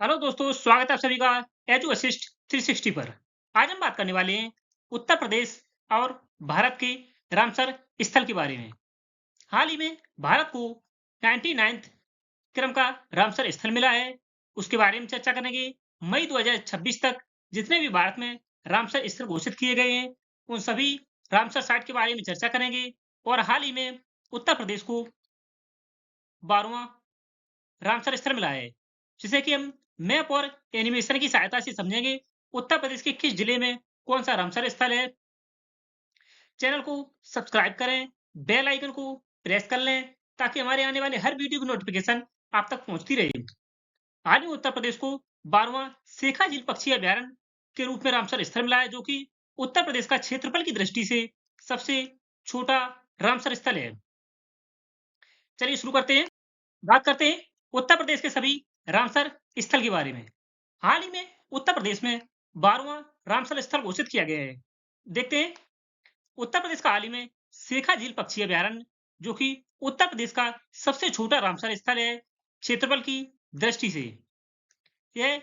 Hello दोस्तों, स्वागत है आप सभी का एजू असिस्ट 360 पर। आज हम बात करने वाले हैं उत्तर प्रदेश और भारत के रामसर स्थल के बारे में। हाल ही में भारत को 99th क्रम का रामसर स्थल मिला है। उसके बारे में चर्चा करेंगे। मई 2026 तक जितने भी भारत में रामसर स्थल घोषित किए गए हैं, उन सभी रामसर साइट के बारे में चर्चा करेंगे। और हाल ही में उत्तर प्रदेश को 12वां रामसर स्थल मिला है, जिसे कि हम मैप और एनिमेशन की सहायता से समझेंगे। उत्तर प्रदेश के किस जिले में कौन सा रामसर स्थल है। चैनल को सब्सक्राइब करें, बेल आइकन को प्रेस कर लें, ताकि हमारे आने वाले हर वीडियो की नोटिफिकेशन आप तक पहुंचती रहे। हाल ही में उत्तर प्रदेश को 12वां सेखा झील पक्षी अभ्यारण्य के रूप में रामसर स्थल मिला है, जो कि उत्तर प्रदेश का क्षेत्रफल की दृष्टि से सबसे छोटा रामसर स्थल है। चलिए शुरू करते हैं। बात करते हैं उत्तर प्रदेश के सभी रामसर स्थल के बारे में। हाल ही में उत्तर प्रदेश में 12वां रामसर स्थल घोषित किया गया है। देखते हैं। उत्तर प्रदेश का हाल ही में सेखा झील पक्षी अभ्यारण्य, जो कि उत्तर प्रदेश का सबसे छोटा रामसर स्थल है क्षेत्रफल की दृष्टि से। यह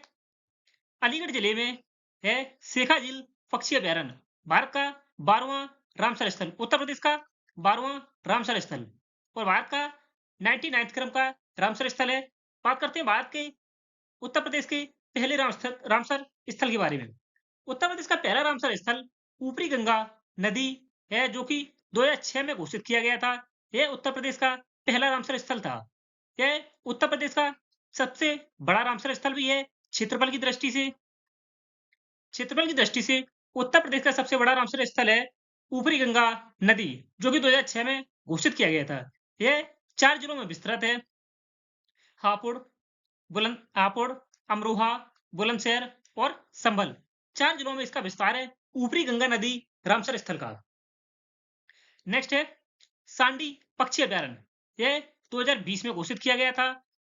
अलीगढ़ जिले में है। सेखा झील पक्षी अभ्यारण्य भारत का 12वां रामसर स्थल, उत्तर प्रदेश का 12वां रामसर स्थल और भारत का 99th क्रम का रामसर स्थल है। बात करते हैं भारत के उत्तर प्रदेश के पहले रामसर स्थल के बारे में। उत्तर प्रदेश का पहला रामसर स्थल ऊपरी गंगा नदी है, जो कि 2006 में घोषित किया गया था। यह उत्तर प्रदेश का पहला रामसर स्थल था। यह उत्तर प्रदेश का सबसे बड़ा रामसर स्थल भी है क्षेत्रफल की दृष्टि से। क्षेत्रफल की दृष्टि से उत्तर प्रदेश का सबसे बड़ा रामसर स्थल है ऊपरी गंगा नदी, जो कि 2006 में घोषित किया गया था। यह 4 जिलों में विस्तृत है। हापुड़, हापुड़, अमरोहा, बुलंदशहर और संभल, 4 जिलों में इसका विस्तार है ऊपरी गंगा नदी रामसर स्थल का। नेक्स्ट है सांडी पक्षी अभ्यारण्य। यह 2020 में घोषित किया गया था।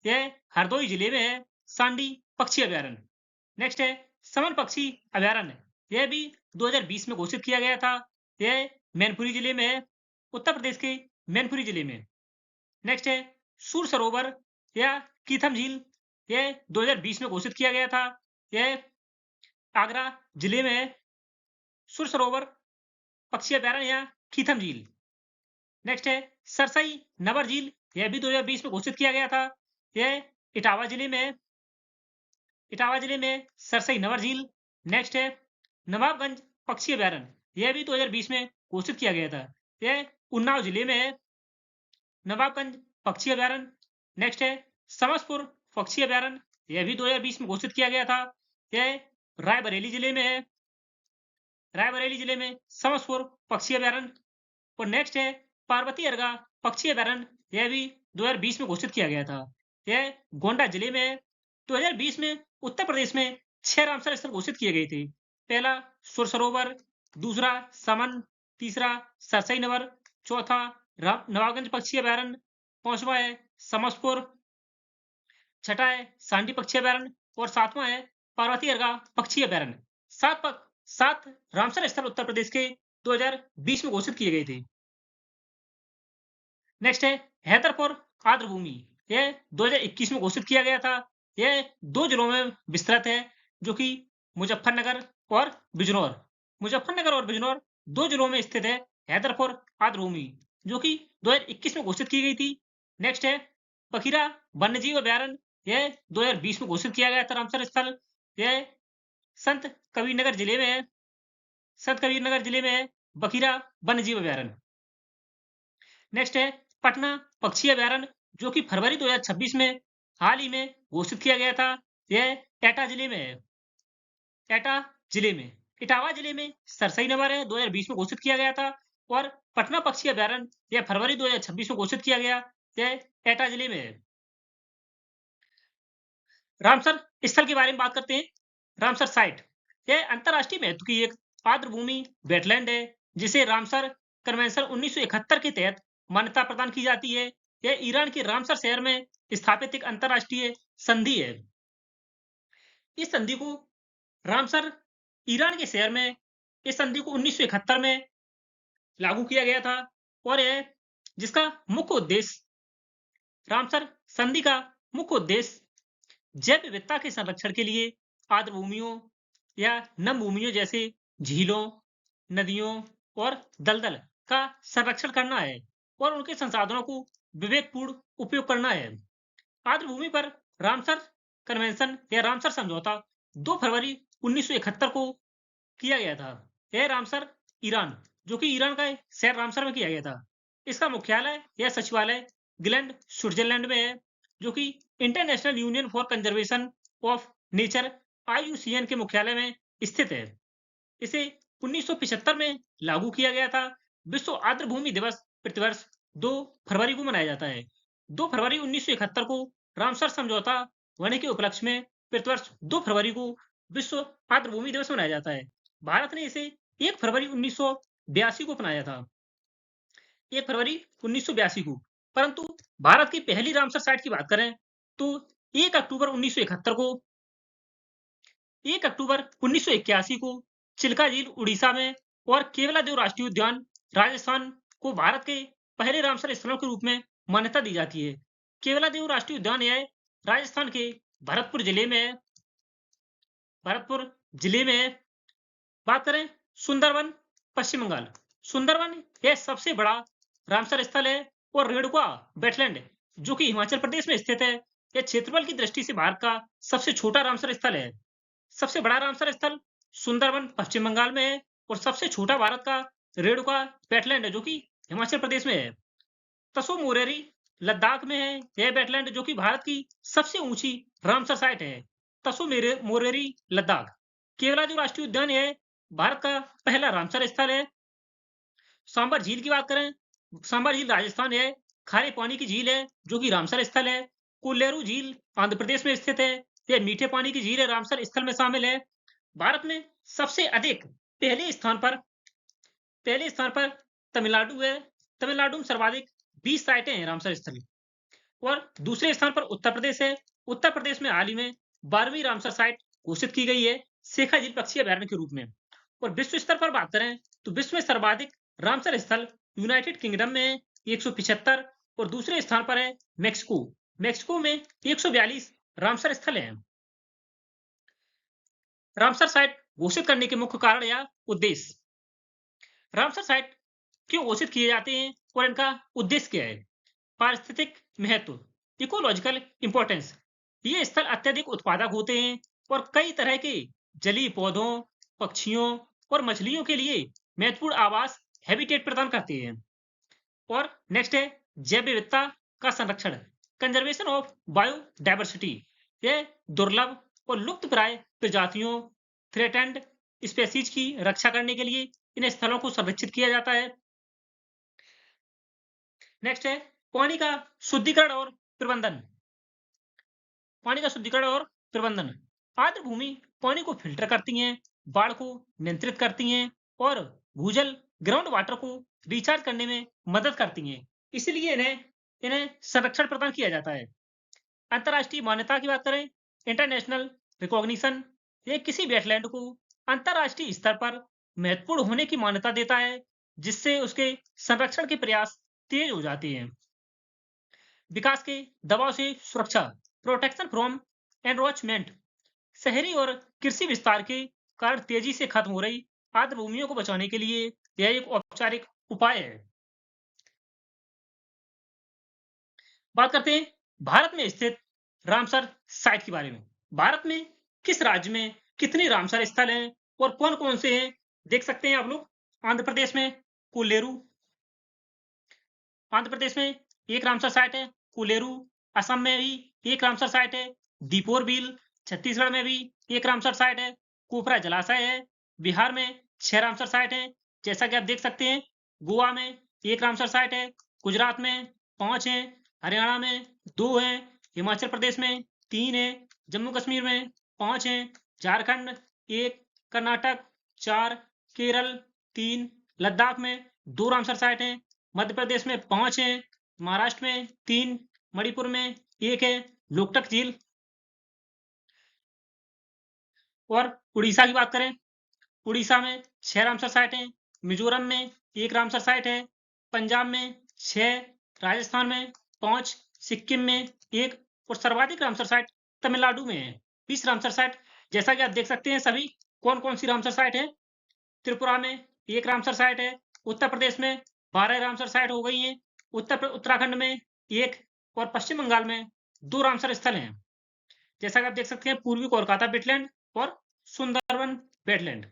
यह हरदोई जिले में है, सांडी पक्षी अभ्यारण्य। नेक्स्ट है समन पक्षी अभ्यारण्य। यह भी 2020 में घोषित किया गया था। यह मैनपुरी जिले में है, उत्तर प्रदेश के मैनपुरी जिले में। नेक्स्ट है सूर सरोवर या कीथम झील। यह 2020 में घोषित किया गया था। यह आगरा जिले में है। सुर सरोवर पक्षी अभ्यारण्य या कीथम झील। नेक्स्ट है सरसई नवर झील। यह भी 2020 में घोषित किया गया था। यह इटावा जिले में है। इटावा जिले में सरसई नवर झील। नेक्स्ट है नवाबगंज पक्षी अभ्यारण्य। यह भी 2020 में घोषित किया गया था। यह उन्नाव जिले में है, नवाबगंज पक्षी अभ्यारण्य। नेक्स्ट है समसपुर पक्षी अभ्यारण्य। यह भी 2020 में घोषित किया गया था। यह रायबरेली जिले में है। रायबरेली जिले में समसपुर पक्षी अभ्यारण्य। और नेक्स्ट है पार्वती अर्गा पक्षी अभ्यारण्य। यह भी 2020 में घोषित किया गया था। यह गोंडा जिले में है। 2020 में उत्तर प्रदेश में 6 रामसर स्थल घोषित किए गए थे। पहला सुर सरोवर, दूसरा समन, तीसरा सरसई नवर, चौथा नवाबगंज पक्षी अभ्यारण्य, पांचवा है समसपुर, छठा है सांडी पक्षी अभ्यारण्य और सातवां है पार्वती अर्गा पक्षी अभ्यारण्य। सात रामसर स्थल उत्तर प्रदेश के 2020 में घोषित किए गए थे। नेक्स्ट है हैदरपुर आर्द्रभूमि। यह 2021 में घोषित किया गया था। यह 2 जिलों में विस्तृत है, जो कि मुजफ्फरनगर और बिजनौर। मुजफ्फरनगर और बिजनौर 2 जिलों में स्थित है हैदरपुर आर्द्रभूमि, जो कि 2021 में घोषित की गई थी। नेक्स्ट है पखीरा वन्यजीव अभ्यारण्य। यह 2020 में घोषित किया गया था रामसर स्थल। यह संत कबीरनगर जिले में है। संत कबीरनगर जिले में है बखीरा वन्यजीव अभ्यारण्य। नेक्स्ट है पटना पक्षी अभ्यारण्य, जो कि फरवरी 2026 में हाल ही में घोषित किया गया था। यह एटा जिले में है। एटा जिले में। इटावा जिले में सरसई नवर है, 2020 में घोषित किया गया था। और पटना पक्षी अभ्यारण्य यह फरवरी 2026 में घोषित किया गया। यह एटा जिले में है। रामसर स्थल के बारे में बात करते हैं। रामसर साइट यह अंतरराष्ट्रीय महत्व की एक आर्द्रभूमि वेटलैंड है, जिसे रामसर कन्वेंशन 1971 के तहत मान्यता प्रदान की जाती है। यह ईरान के रामसर शहर में स्थापित एक अंतरराष्ट्रीय संधि है। इस संधि को रामसर ईरान के शहर में इस संधि को 1971 में लागू किया गया था। और यह जिसका मुख्य उद्देश्य रामसर संधि का मुख्य उद्देश्य जैव विविधता के संरक्षण के लिए आर्द्र भूमियों या नम भूमियों जैसे झीलों, नदियों और दलदल का संरक्षण करना है और उनके संसाधनों को विवेकपूर्ण उपयोग करना है। आर्द्र भूमि पर रामसर कन्वेंशन या रामसर समझौता 2 फरवरी 1971 को किया गया था। यह रामसर ईरान, जो कि ईरान का शहर रामसर में किया गया था। इसका मुख्यालय या सचिवालय ग्लैंड, स्विट्जरलैंड में है, जो कि international union for conservation of nature IUCN के मुख्यालय में स्थित है। इसे 1975 में लागू किया गया था। विश्व आर्द्र भूमि दिवस प्रतिवर्ष 2 फरवरी को मनाया जाता है। 2 फरवरी 1971 को रामसर समझौता होने के उपलक्ष्य में प्रतिवर्ष 2 फरवरी को विश्व आर्द्र भूमि दिवस मनाया जाता है। भारत ने इसे 1 फरवरी 1982 को अपनाया था। 1 फरवरी 1982 को। परंतु भारत की पहली रामसर साइट की बात करें तो 1 अक्टूबर 1971 को 1 अक्टूबर 1981 को चिल्का झील उड़ीसा में और केवलादेव राष्ट्रीय उद्यान राजस्थान को भारत के पहले रामसर स्थलों के रूप में मान्यता दी जाती है। केवलादेव राष्ट्रीय उद्यान यह राजस्थान के भरतपुर जिले में है। भरतपुर जिले में है। बात करें सुंदरवन, पश्चिम बंगाल। सुंदरवन यह सबसे बड़ा रामसर स्थल है और रेणुका वेटलैंड, जो कि हिमाचल प्रदेश में स्थित है, यह क्षेत्रफल की दृष्टि से भारत का सबसे छोटा रामसर स्थल है। सबसे बड़ा रामसर स्थल सुंदरवन पश्चिम बंगाल में है और सबसे छोटा भारत का रेणुका वेटलैंड है, जो कि हिमाचल प्रदेश में है। तसो मोरेरी लद्दाख में है। यह वेटलैंड जो कि भारत की सबसे ऊंची रामसर साइट है। तसो मोरेरी लद्दाख। केवलादेव राष्ट्रीय उद्यान यह भारत का पहला रामसर स्थल है। सांबर झील की बात करें, सांबर झील राजस्थान है। खारे पानी की झील है, जो कि रामसर स्थल है। कोल्लेरू झील आंध्र प्रदेश में स्थित है। यह मीठे पानी की झील है, रामसर स्थल में शामिल है। भारत में सबसे अधिक पहले स्थान पर तमिलनाडु है। तमिलनाडु में सर्वाधिक 20 साइटें हैं रामसर स्थल की। और दूसरे स्थान पर उत्तर प्रदेश है। उत्तर प्रदेश में हाल ही में 12वीं रामसर साइट घोषित की गई है, शेखा झील पक्षी अभयारण्य के रूप में। और विश्व स्तर पर बात करें तो विश्व में सर्वाधिक रामसर स्थल यूनाइटेड किंगडम में है 175 और दूसरे स्थान पर है मेक्सिको। मेक्सिको में 142 रामसर स्थल हैं। रामसर साइट घोषित करने के मुख्य कारण या उद्देश्य। रामसर साइट क्यों घोषित किए जाते हैं और इनका उद्देश्य क्या है? पारिस्थितिक महत्व, इकोलॉजिकल इंपॉर्टेंस। ये स्थल अत्यधिक उत्पादक होते हैं और कई तरह के जलीय पौधों, पक्षियों और मछलियों के लिए महत्वपूर्ण आवास हैबिटेट प्रदान करते हैं। और नेक्स्ट है जैव विविधता का संरक्षण, कंजर्वेशन ऑफ बायोडायवर्सिटी। यह दुर्लभ और लुप्तप्राय प्रजातियों, थ्रेटेंड स्पेसीज की रक्षा करने के लिए इन स्थलों को संरक्षित किया जाता है। नेक्स्ट है पानी का शुद्धिकरण और प्रबंधन। पानी का शुद्धिकरण और प्रबंधन। आर्द्र भूमि पानी को फिल्टर करती हैं, बाढ़ को नियंत्रित करती हैं और भूजल ग्राउंड वाटर को रिचार्ज करने में मदद करती हैं। इसलिए इन्हें संरक्षण प्रदान किया जाता है। अंतर्राष्ट्रीय मान्यता की बात करें, इंटरनेशनल रिकॉग्निशन, ये किसी वेटलैंड को अंतर्राष्ट्रीय स्तर पर महत्वपूर्ण होने की मान्यता देता है, जिससे उसके संरक्षण के प्रयास तेज हो जाते हैं। विकास के दबाव से सुरक्षा, प्रोटेक्शन फ्रॉम एनरोचमेंट। शहरी और कृषि विस्तार के कारण तेजी से खत्म हो रही आर्द्र भूमियों को बचाने के लिए यह एक औपचारिक उपाय है। बात करते हैं भारत में स्थित रामसर साइट के बारे में। भारत में किस राज्य में कितने रामसर स्थल हैं और कौन कौन से हैं, देख सकते हैं आप लोग। आंध्र प्रदेश में कोल्लेरू, आंध्र प्रदेश में एक रामसर साइट है कोल्लेरू। असम में भी एक रामसर साइट है दीपोर बिल। छत्तीसगढ़ में भी एक रामसर साइट है कोपरा जलाशय है। बिहार में 6 रामसर साइट है, जैसा कि आप देख सकते हैं। गोवा में एक रामसर साइट है, गुजरात में 5 है, हरियाणा में 2 है, हिमाचल प्रदेश में 3 है, जम्मू कश्मीर में 5 है, झारखंड 1, कर्नाटक 4, केरल 3, लद्दाख में 2 रामसर साइट है, मध्य प्रदेश में 5 है, महाराष्ट्र में 3, मणिपुर में 1 है, लोकटक झील। और उड़ीसा की बात करें, उड़ीसा में 6 रामसर साइट है, मिजोरम में 1 रामसर साइट है, पंजाब में 6, राजस्थान में 5, सिक्किम में 1 और सर्वाधिक रामसर साइट तमिलनाडु में 20 रामसर साइट, जैसा कि आप देख सकते हैं सभी कौन-कौन सी रामसर साइट है। त्रिपुरा में 1 रामसर साइट है, उत्तर प्रदेश में 12 रामसर साइट हो गई हैं, उत्तराखंड में 1 और पश्चिम बंगाल में 2 रामसर स्थल हैं। जैसा कि आप देख सकते हैं पूर्वी कोलकाता वेटलैंड और सुंदरबन वेटलैंड।